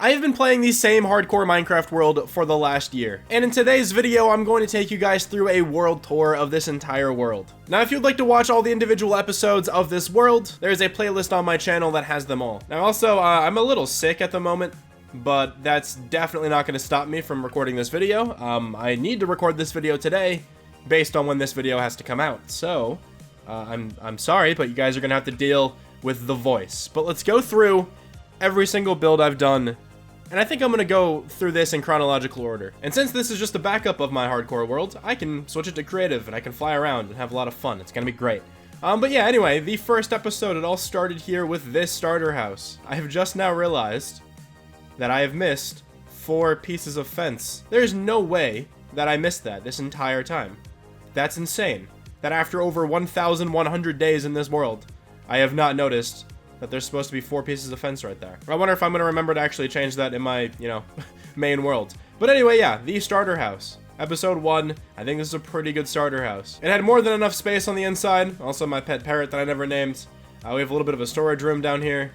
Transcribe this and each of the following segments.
I have been playing the same hardcore Minecraft world for the last year, and in today's video I'm going to take you guys through a world tour of this entire world. Now if you'd like to watch all the individual episodes of this world, there's a playlist on my channel that has them all. Now also, I'm a little sick at the moment, but that's definitely not going to stop me from recording this video. I need to record this video today based on when this video has to come out, so I'm sorry, but you guys are going to have to deal with the voice. But let's go through every single build I've done, and I think I'm going to go through this in chronological order. And since this is just a backup of my hardcore world, I can switch it to creative, and I can fly around and have a lot of fun. It's going to be great. But yeah, anyway, the first episode, it all started here with this starter house. I have just now realized that I have missed 4 pieces of fence. There's no way that I missed that this entire time. That's insane. That after over 1,100 days in this world, I have not noticed that there's supposed to be 4 pieces of fence right there. I wonder if I'm going to remember to actually change that in my, main world. But anyway, yeah, the starter house. Episode 1, I think this is a pretty good starter house. It had more than enough space on the inside. Also my pet parrot that I never named. We have a little bit of a storage room down here.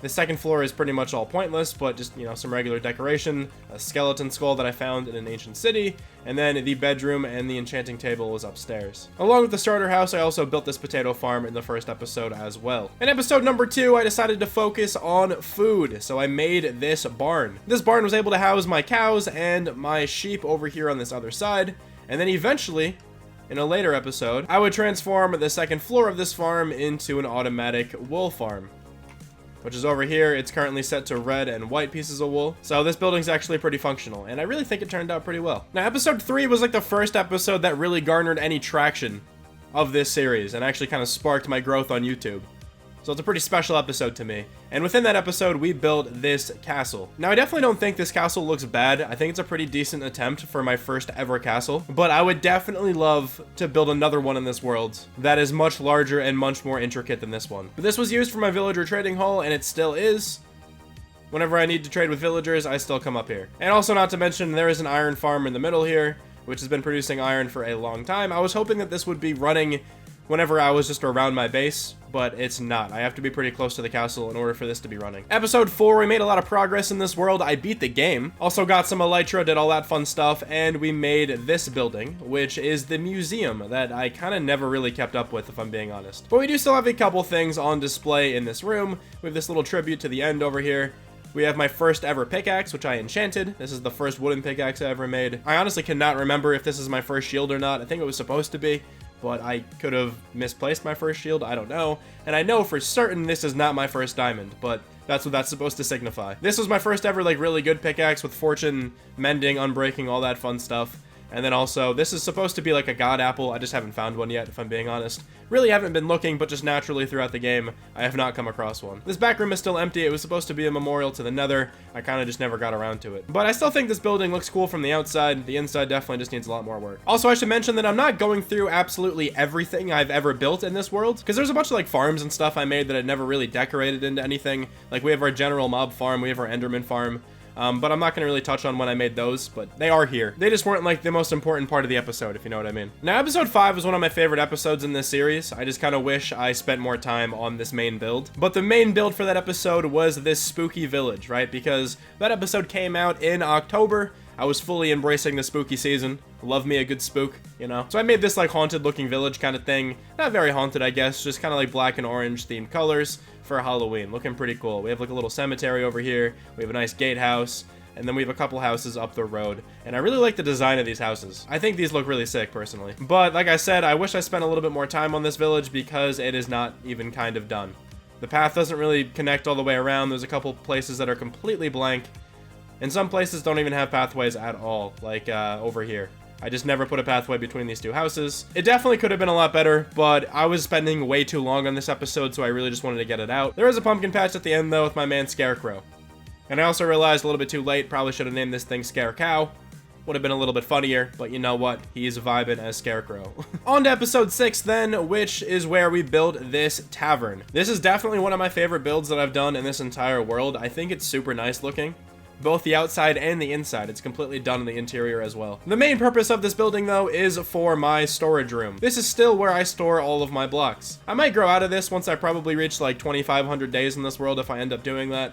The second floor is pretty much all pointless, but just, some regular decoration, a skeleton skull that I found in an ancient city, and then the bedroom and the enchanting table was upstairs. Along with the starter house, I also built this potato farm in the first episode as well. In episode number 2, I decided to focus on food, so I made this barn. This barn was able to house my cows and my sheep over here on this other side, and then eventually, in a later episode, I would transform the second floor of this farm into an automatic wool farm, which is over here. It's currently set to red and white pieces of wool. So this building's actually pretty functional, and I really think it turned out pretty well. Now, episode 3 was like the first episode that really garnered any traction of this series and actually kind of sparked my growth on YouTube. So it's a pretty special episode to me. And within that episode, we built this castle. Now, I definitely don't think this castle looks bad. I think it's a pretty decent attempt for my first ever castle. But I would definitely love to build another one in this world that is much larger and much more intricate than this one. But this was used for my villager trading hall, and it still is. Whenever I need to trade with villagers, I still come up here. And also, not to mention, there is an iron farm in the middle here, which has been producing iron for a long time. I was hoping that this would be running whenever I was just around my base, but it's not. I have to be pretty close to the castle in order for this to be running. Episode 4, we made a lot of progress in this world. I beat the game. Also got some elytra, did all that fun stuff, and we made this building, which is the museum that I kind of never really kept up with, if I'm being honest. But we do still have a couple things on display in this room. We have this little tribute to the end over here. We have my first ever pickaxe, which I enchanted. This is the first wooden pickaxe I ever made. I honestly cannot remember if this is my first shield or not. I think it was supposed to be, but I could have misplaced my first shield. I don't know. And I know for certain this is not my first diamond, but that's what that's supposed to signify. This was my first ever, really good pickaxe with fortune, mending, unbreaking, all that fun stuff. And then also, this is supposed to be like a god apple. I just haven't found one yet, if I'm being honest. Really haven't been looking, but just naturally throughout the game, I have not come across one. This back room is still empty. It was supposed to be a memorial to the Nether. I kind of just never got around to it. But I still think this building looks cool from the outside. The inside definitely just needs a lot more work. Also, I should mention that I'm not going through absolutely everything I've ever built in this world, because there's a bunch of farms and stuff I made that I never really decorated into anything. Like, we have our general mob farm, we have our enderman farm. But I'm not going to really touch on when I made those, but they are here. They just weren't the most important part of the episode, if you know what I mean. Now, episode 5 is one of my favorite episodes in this series. I just kind of wish I spent more time on this main build. But the main build for that episode was this spooky village, right? Because that episode came out in October. I was fully embracing the spooky season. Love me a good spook, So I made this haunted looking village kind of thing. Not very haunted, I guess, just kind of black and orange themed colors for Halloween. Looking pretty cool. We have a little cemetery over here. We have a nice gatehouse. And then we have a couple houses up the road. And I really like the design of these houses. I think these look really sick, personally. But like I said, I wish I spent a little bit more time on this village because it is not even kind of done. The path doesn't really connect all the way around. There's a couple places that are completely blank. And some places don't even have pathways at all, like over here. I just never put a pathway between these two houses. It definitely could have been a lot better, but I was spending way too long on this episode, so I really just wanted to get it out. There is a pumpkin patch at the end, though, with my man Scarecrow. And I also realized a little bit too late, probably should have named this thing Scarecow. Would have been a little bit funnier, but you know what? He's vibing as Scarecrow. On to episode 6 then, which is where we built this tavern. This is definitely one of my favorite builds that I've done in this entire world. I think it's super nice looking. Both the outside and the inside. It's completely done in the interior as well. The main purpose of this building, though, is for my storage room. This is still where I store all of my blocks. I might grow out of this once I probably reach 2,500 days in this world if I end up doing that.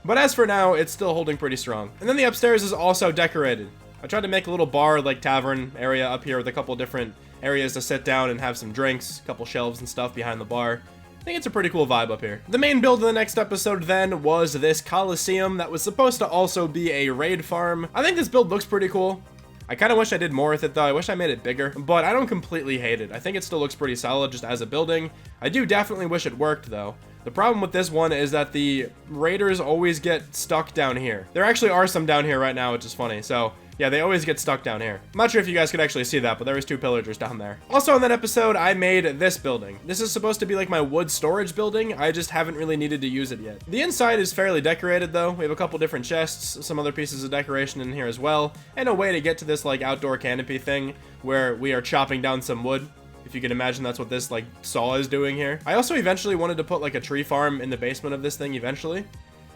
But as for now, it's still holding pretty strong. And then the upstairs is also decorated. I tried to make a little bar like tavern area up here with a couple different areas to sit down and have some drinks, a couple shelves and stuff behind the bar. I think it's a pretty cool vibe up here. The main build of the next episode then was this Coliseum that was supposed to also be a raid farm. I think this build looks pretty cool. I kind of wish I did more with it though. I wish I made it bigger, but I don't completely hate it. I think it still looks pretty solid just as a building. I do definitely wish it worked though. The problem with this one is that the raiders always get stuck down here. There actually are some down here right now, which is funny. So yeah, they always get stuck down here. I'm not sure if you guys could actually see that, but there was 2 pillagers down there. Also in that episode, I made this building. This is supposed to be like my wood storage building. I just haven't really needed to use it yet. The inside is fairly decorated though. We have a couple different chests, some other pieces of decoration in here as well, and a way to get to this like outdoor canopy thing where we are chopping down some wood. If you can imagine, that's what this like saw is doing here. I also eventually wanted to put like a tree farm in the basement of this thing eventually.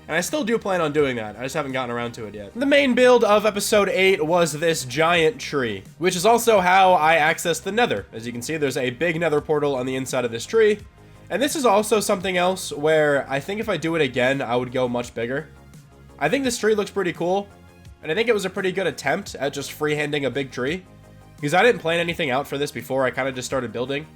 And I still do plan on doing that. I just haven't gotten around to it yet. The main build of episode 8 was this giant tree, which is also how I accessed the nether. As you can see, there's a big nether portal on the inside of this tree. And this is also something else where I think if I do it again, I would go much bigger. I think this tree looks pretty cool. And I think it was a pretty good attempt at just freehanding a big tree. Because I didn't plan anything out for this before. I kind of just started building.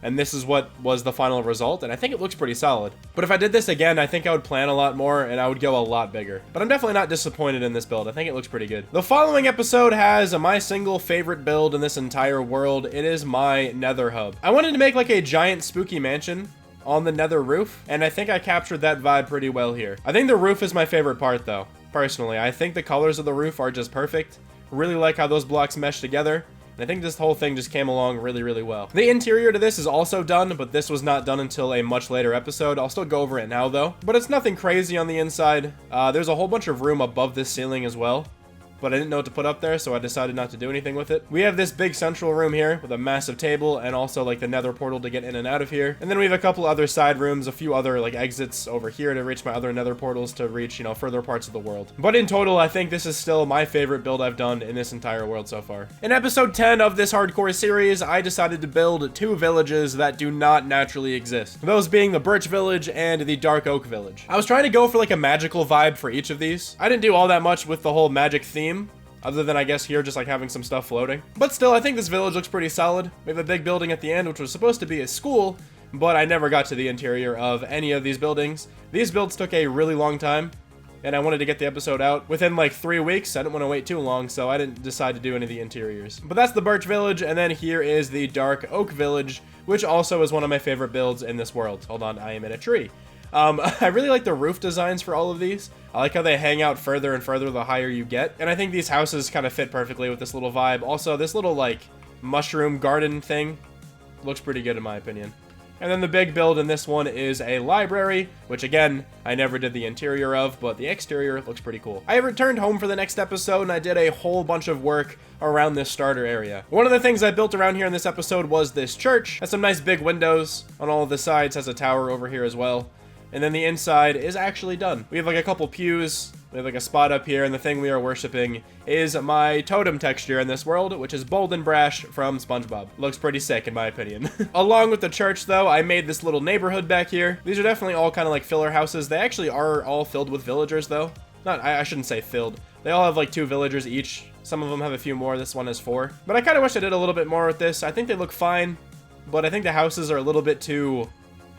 And this is what was the final result, and I think it looks pretty solid. But if I did this again, I think I would plan a lot more, and I would go a lot bigger. But I'm definitely not disappointed in this build. I think it looks pretty good. The following episode has my single favorite build in this entire world. It is my Nether Hub. I wanted to make like a giant spooky mansion on the nether roof, and I think I captured that vibe pretty well here. I think the roof is my favorite part, though, personally. I think the colors of the roof are just perfect. Really like how those blocks mesh together. I think this whole thing just came along really, really well. The interior to this is also done, but this was not done until a much later episode. I'll still go over it now, though. But it's nothing crazy on the inside. There's a whole bunch of room above this ceiling as well. But I didn't know what to put up there, so I decided not to do anything with it. We have this big central room here with a massive table and also like the nether portal to get in and out of here. And then we have a couple other side rooms, a few other like exits over here to reach my other nether portals to reach, you know, further parts of the world. But in total, I think this is still my favorite build I've done in this entire world so far. In episode 10 of this hardcore series, I decided to build 2 villages that do not naturally exist. Those being the Birch Village and the Dark Oak Village. I was trying to go for like a magical vibe for each of these. I didn't do all that much with the whole magic theme, other than I guess here just like having some stuff floating. But still, I think this village looks pretty solid. We have a big building at the end, which was supposed to be a school, but I never got to the interior of any of these buildings. These builds took a really long time, and I wanted to get the episode out within like 3 weeks. I didn't want to wait too long, so I didn't decide to do any of the interiors. But that's the Birch Village, and then here is the Dark Oak Village, which also is one of my favorite builds in this world. Hold on, I am in a tree. I really like the roof designs for all of these. I like how they hang out further and further the higher you get. And I think these houses kind of fit perfectly with this little vibe. Also, this little, like, mushroom garden thing looks pretty good in my opinion. And then the big build in this one is a library, which again, I never did the interior of, but the exterior looks pretty cool. I returned home for the next episode, and I did a whole bunch of work around this starter area. One of the things I built around here in this episode was this church. It has some nice big windows on all of the sides, has a tower over here as well. And then the inside is actually done. We have like a couple pews, we have like a spot up here, and the thing we are worshiping is my totem texture in this world, which is Bold and Brash from SpongeBob. Looks pretty sick in my opinion. Along with the church though, I made this little neighborhood back here. These are definitely all kind of like filler houses. They actually are all filled with villagers though. I shouldn't say filled. They all have like 2 villagers each. Some of them have a few more, this one has 4. But I kind of wish I did a little bit more with this. I think they look fine, but I think the houses are a little bit too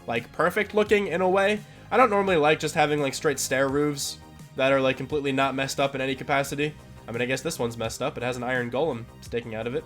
like perfect looking in a way. I don't normally like just having like straight stair roofs that are like completely not messed up in any capacity. I mean, I guess this one's messed up. It has an iron golem sticking out of it.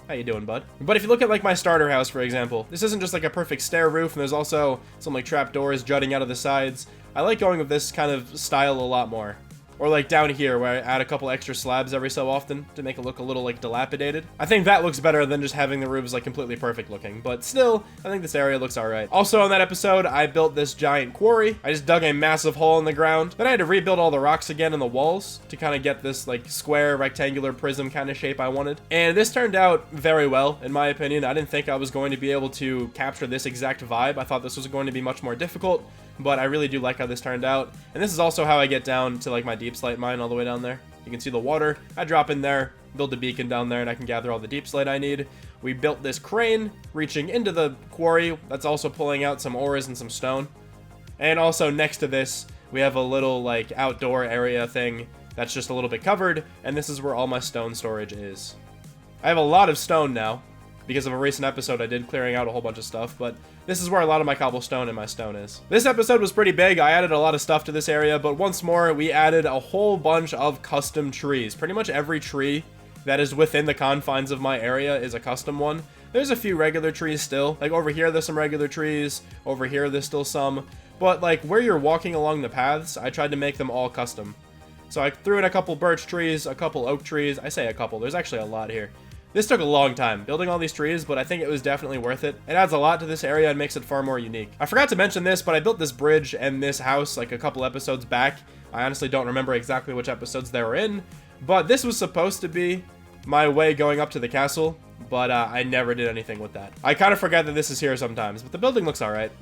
How you doing, bud? But if you look at like my starter house, for example, this isn't just like a perfect stair roof, and there's also some like trap doors jutting out of the sides. I like going with this kind of style a lot more. Or like down here where I add a couple extra slabs every so often to make it look a little like dilapidated. I think that looks better than just having the roofs like completely perfect looking, but still, I think this area looks alright. Also on that episode, I built this giant quarry. I just dug a massive hole in the ground. Then I had to rebuild all the rocks again in the walls to kind of get this like square rectangular prism kind of shape I wanted. And this turned out very well, in my opinion. I didn't think I was going to be able to capture this exact vibe. I thought this was going to be much more difficult, but I really do like how this turned out. And this is also how I get down to like my deep slate mine all the way down there. You can see the water. I drop in there, build a beacon down there, and I can gather all the deep slate I need. We built this crane reaching into the quarry that's also pulling out some ores and some stone. And also next to this, we have a little like outdoor area thing that's just a little bit covered, and this is where all my stone storage is. I have a lot of stone now because of a recent episode I did clearing out a whole bunch of stuff, but this is where a lot of my cobblestone and my stone is. This episode was pretty big. I added a lot of stuff to this area, but once more, we added a whole bunch of custom trees. Pretty much every tree that is within the confines of my area is a custom one. There's a few regular trees still. Like over here, there's some regular trees. Over here, there's still some. But like where you're walking along the paths, I tried to make them all custom. So I threw in a couple birch trees, a couple oak trees. I say a couple, there's actually a lot here. This took a long time, building all these trees, but I think it was definitely worth it. It adds a lot to this area and makes it far more unique. I forgot to mention this, but I built this bridge and this house like a couple episodes back. I honestly don't remember exactly which episodes they were in, but this was supposed to be my way going up to the castle, but I never did anything with that. I kind of forget that this is here sometimes, but the building looks alright.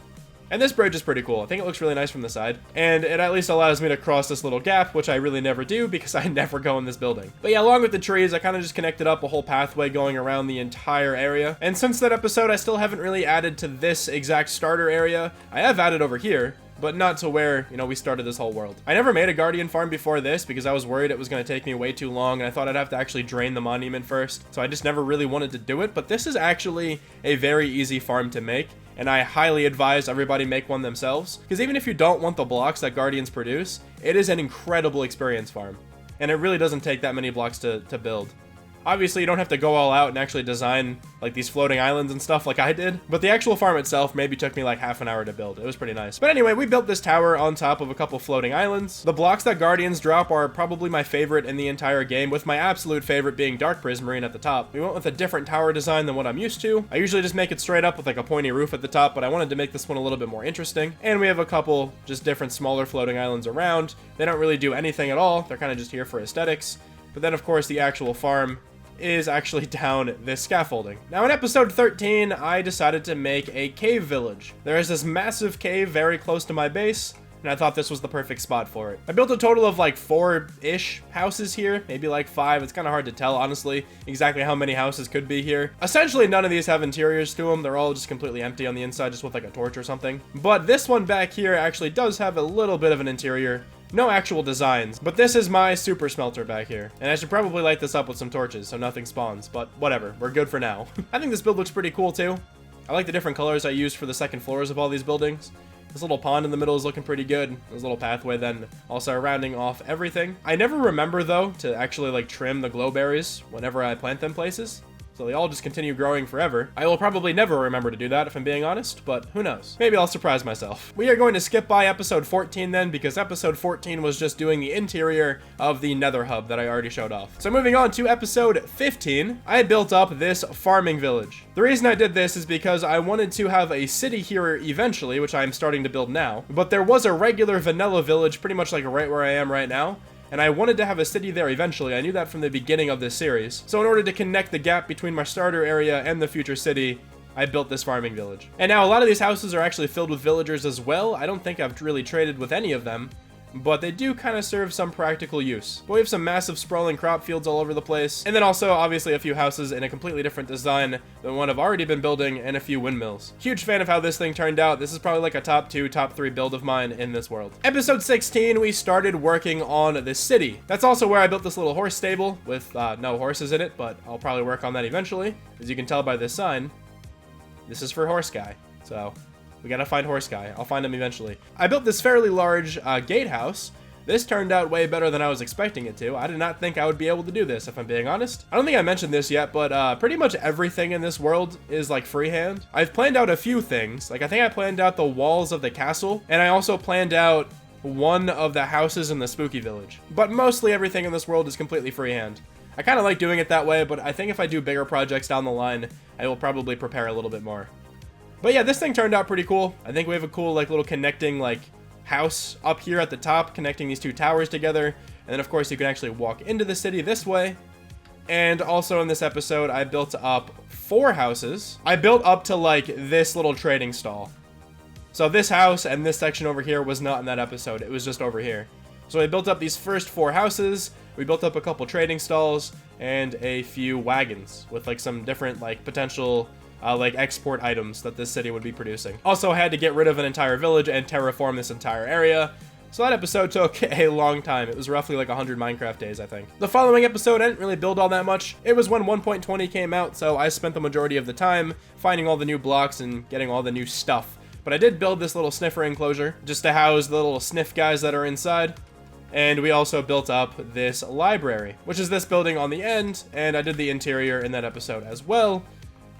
And this bridge is pretty cool. I think it looks really nice from the side. And it at least allows me to cross this little gap, which I really never do because I never go in this building. But yeah, along with the trees, I kind of just connected up a whole pathway going around the entire area. And since that episode, I still haven't really added to this exact starter area. I have added over here, but not to where, you know, we started this whole world. I never made a guardian farm before this because I was worried it was going to take me way too long, and I thought I'd have to actually drain the monument first. So I just never really wanted to do it, but this is actually a very easy farm to make. And I highly advise everybody make one themselves, because even if you don't want the blocks that guardians produce, it is an incredible experience farm. And it really doesn't take that many blocks to build. Obviously, you don't have to go all out and actually design like these floating islands and stuff like I did, but the actual farm itself maybe took me like half an hour to build. It was pretty nice. But anyway, we built this tower on top of a couple floating islands. The blocks that guardians drop are probably my favorite in the entire game, with my absolute favorite being dark prismarine at the top. We went with a different tower design than what I'm used to. I usually just make it straight up with like a pointy roof at the top, but I wanted to make this one a little bit more interesting. And we have a couple just different smaller floating islands around. They don't really do anything at all. They're kind of just here for aesthetics. But then of course the actual farm is actually down this scaffolding. Now in episode 13, I decided to make a cave village. There is this massive cave very close to my base, and I thought this was the perfect spot for it. I built a total of like 4-ish houses here, maybe like 5. It's kind of hard to tell, honestly, exactly how many houses could be here. Essentially, none of these have interiors to them. They're all just completely empty on the inside, just with like a torch or something. But this one back here actually does have a little bit of an interior. No actual designs, but this is my super smelter back here. And I should probably light this up with some torches so nothing spawns, but whatever, we're good for now. I think this build looks pretty cool too. I like the different colors I used for the second floors of all these buildings. This little pond in the middle is looking pretty good. This little pathway then also rounding off everything. I never remember though to actually like trim the glowberries whenever I plant them places. So they all just continue growing forever. I will probably never remember to do that if I'm being honest, but who knows? Maybe I'll surprise myself. We are going to skip by episode 14 then, because episode 14 was just doing the interior of the Nether Hub that I already showed off. So moving on to episode 15, I built up this farming village. The reason I did this is because I wanted to have a city here eventually, which I'm starting to build now, but there was a regular vanilla village pretty much like right where I am right now. And I wanted to have a city there eventually. I knew that from the beginning of this series. So in order to connect the gap between my starter area and the future city, I built this farming village. And now a lot of these houses are actually filled with villagers as well. I don't think I've really traded with any of them, but they do kind of serve some practical use. But we have some massive sprawling crop fields all over the place. And then also, obviously, a few houses in a completely different design than one I've already been building, and a few windmills. Huge fan of how this thing turned out. This is probably like a top 2, top 3 build of mine in this world. Episode 16, we started working on the city. That's also where I built this little horse stable with no horses in it, but I'll probably work on that eventually. As you can tell by this sign, this is for horse guy. So we gotta find horse guy. I'll find him eventually. I built this fairly large gatehouse. This turned out way better than I was expecting it to. I did not think I would be able to do this, if I'm being honest. I don't think I mentioned this yet, but pretty much everything in this world is like freehand. I've planned out a few things. Like I think I planned out the walls of the castle, and I also planned out one of the houses in the spooky village. But mostly everything in this world is completely freehand. I kind of like doing it that way, but I think if I do bigger projects down the line, I will probably prepare a little bit more. But yeah, this thing turned out pretty cool. I think we have a cool like little connecting like house up here at the top, connecting these 2 towers together. And then of course you can actually walk into the city this way. And also in this episode, I built up 4 houses. I built up to like this little trading stall. So this house and this section over here was not in that episode. It was just over here. So I built up these first 4 houses. We built up a couple trading stalls and a few wagons with like some different like potential like export items that this city would be producing. Also had to get rid of an entire village and terraform this entire area. So that episode took a long time. It was roughly like 100 Minecraft days, I think. The following episode, I didn't really build all that much. It was when 1.20 came out, so I spent the majority of the time finding all the new blocks and getting all the new stuff. But I did build this little sniffer enclosure just to house the little sniff guys that are inside. And we also built up this library, which is this building on the end, and I did the interior in that episode as well.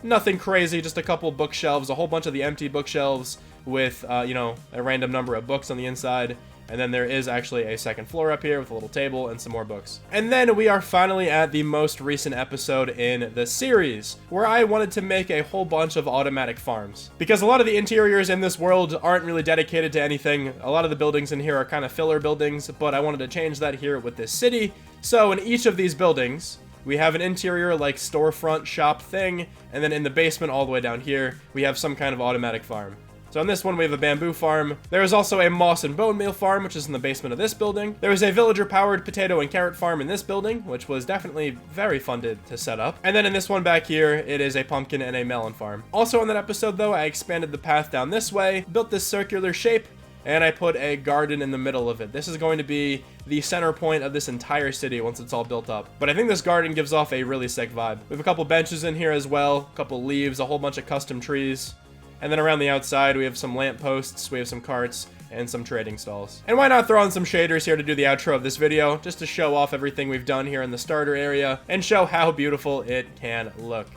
Nothing crazy, just a couple bookshelves, a whole bunch of the empty bookshelves with, you know, a random number of books on the inside. And then there is actually a second floor up here with a little table and some more books. And then we are finally at the most recent episode in the series, where I wanted to make a whole bunch of automatic farms. Because a lot of the interiors in this world aren't really dedicated to anything. A lot of the buildings in here are kind of filler buildings, but I wanted to change that here with this city. So in each of these buildings, we have an interior like storefront shop thing, and then in the basement all the way down here, we have some kind of automatic farm. So in this one, we have a bamboo farm. There is also a moss and bone meal farm, which is in the basement of this building. There is a villager-powered potato and carrot farm in this building, which was definitely very fun to set up. And then in this one back here, it is a pumpkin and a melon farm. Also in that episode, though, I expanded the path down this way, built this circular shape, and I put a garden in the middle of it. This is going to be the center point of this entire city once it's all built up. But I think this garden gives off a really sick vibe. We have a couple benches in here as well, a couple leaves, a whole bunch of custom trees. And then around the outside, we have some lampposts, we have some carts, and some trading stalls. And why not throw on some shaders here to do the outro of this video, just to show off everything we've done here in the starter area, and show how beautiful it can look.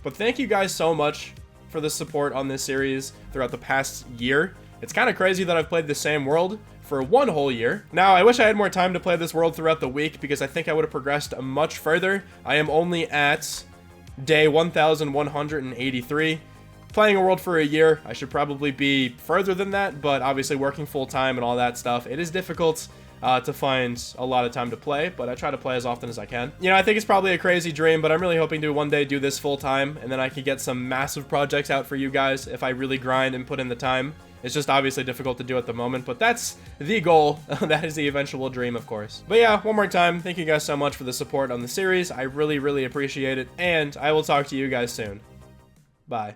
But thank you guys so much for the support on this series throughout the past year. It's kind of crazy that I've played the same world for one whole year. Now, I wish I had more time to play this world throughout the week, because I think I would have progressed much further. I am only at day 1183. Playing a world for a year, I should probably be further than that, but obviously working full-time and all that stuff, it is difficult to find a lot of time to play, but I try to play as often as I can. You know, I think it's probably a crazy dream, but I'm really hoping to one day do this full-time, and then I can get some massive projects out for you guys if I really grind and put in the time. It's just obviously difficult to do at the moment, but that's the goal. That is the eventual dream, of course. But yeah, one more time, thank you guys so much for the support on the series. I really, really appreciate it, and I will talk to you guys soon. Bye.